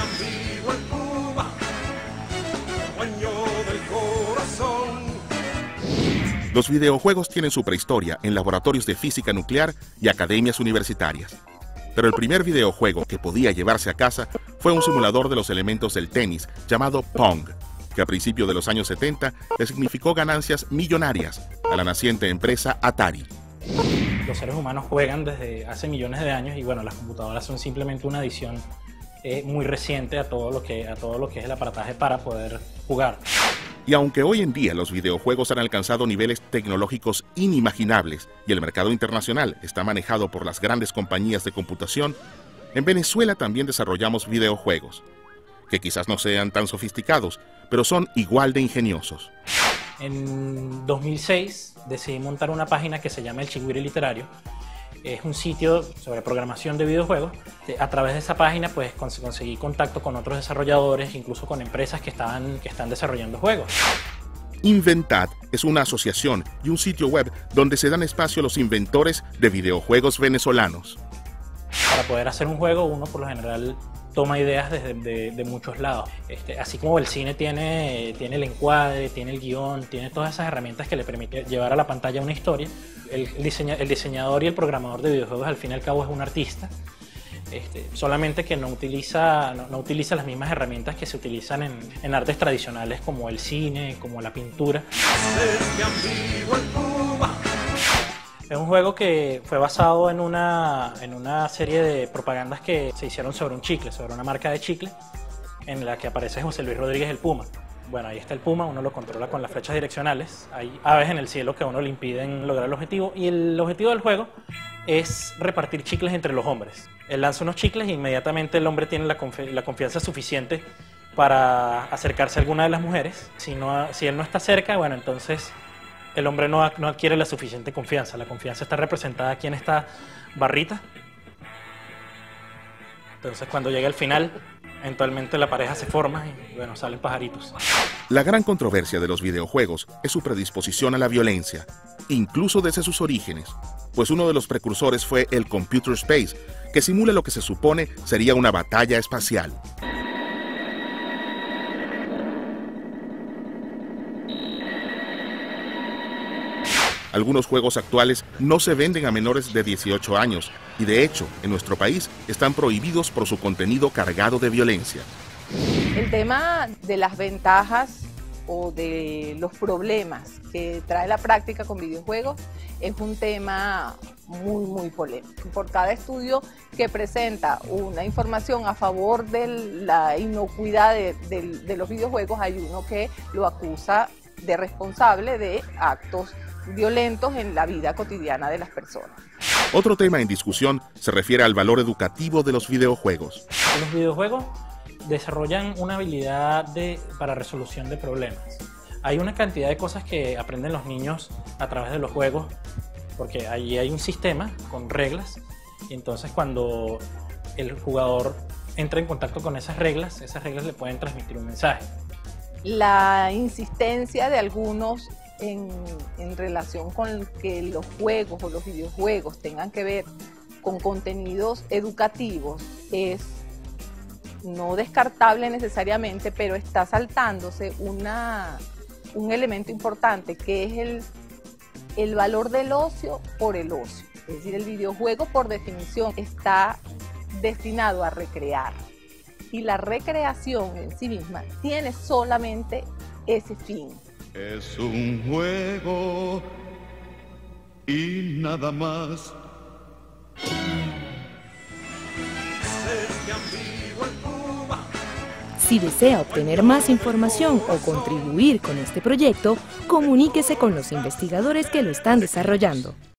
vivo en Cuba, dueño del corazón. Los videojuegos tienen su prehistoria en laboratorios de física nuclear y academias universitarias. Pero el primer videojuego que podía llevarse a casa fue un simulador de los elementos del tenis llamado Pong, que a principios de los años 70 le significó ganancias millonarias a la naciente empresa Atari. Los seres humanos juegan desde hace millones de años y bueno, las computadoras son simplemente una adición muy reciente a todo lo que es el aparataje para poder jugar. Y aunque hoy en día los videojuegos han alcanzado niveles tecnológicos inimaginables y el mercado internacional está manejado por las grandes compañías de computación, en Venezuela también desarrollamos videojuegos, que quizás no sean tan sofisticados, pero son igual de ingeniosos. En 2006 decidí montar una página que se llama El Chigüire Literario. Es un sitio sobre programación de videojuegos. A través de esa página pues conseguí contacto con otros desarrolladores, incluso con empresas que están desarrollando juegos. Inventad es una asociación y un sitio web donde se dan espacio a los inventores de videojuegos venezolanos. Para poder hacer un juego, uno por lo general toma ideas de muchos lados. Así como el cine tiene el encuadre, tiene el guión, tiene todas esas herramientas que le permiten llevar a la pantalla una historia, el diseñador y el programador de videojuegos al fin y al cabo es un artista, solamente que no utiliza las mismas herramientas que se utilizan en artes tradicionales como el cine, como la pintura. Es un juego que fue basado en una serie de propagandas que se hicieron sobre un chicle, sobre una marca de chicle, en la que aparece José Luis Rodríguez el Puma. Bueno, ahí está el Puma, uno lo controla con las flechas direccionales. Hay aves en el cielo que a uno le impiden lograr el objetivo. Y el objetivo del juego es repartir chicles entre los hombres. Él lanza unos chicles e inmediatamente el hombre tiene la confianza suficiente para acercarse a alguna de las mujeres. Si él no está cerca, bueno, entonces el hombre no adquiere la suficiente confianza. La confianza está representada aquí en esta barrita. Entonces cuando llega el final, eventualmente la pareja se forma y bueno, salen pajaritos. La gran controversia de los videojuegos es su predisposición a la violencia, incluso desde sus orígenes, pues uno de los precursores fue el Computer Space, que simula lo que se supone sería una batalla espacial. Algunos juegos actuales no se venden a menores de 18 años y de hecho, en nuestro país están prohibidos por su contenido cargado de violencia. El tema de las ventajas o de los problemas que trae la práctica con videojuegos es un tema muy polémico. Por cada estudio que presenta una información a favor de la inocuidad de los videojuegos, hay uno que lo acusa de responsable de actos violentos en la vida cotidiana de las personas. Otro tema en discusión se refiere al valor educativo de los videojuegos. Los videojuegos desarrollan una habilidad para resolución de problemas. Hay una cantidad de cosas que aprenden los niños a través de los juegos, porque allí hay un sistema con reglas, y entonces cuando el jugador entra en contacto con esas reglas le pueden transmitir un mensaje. La insistencia de algunos en relación con que los juegos o los videojuegos tengan que ver con contenidos educativos es no descartable necesariamente, pero está saltándose un elemento importante que es el valor del ocio por el ocio. Es decir, el videojuego por definición está destinado a recrear y la recreación en sí misma tiene solamente ese fin. Es un juego y nada más. Si desea obtener más información o contribuir con este proyecto, comuníquese con los investigadores que lo están desarrollando.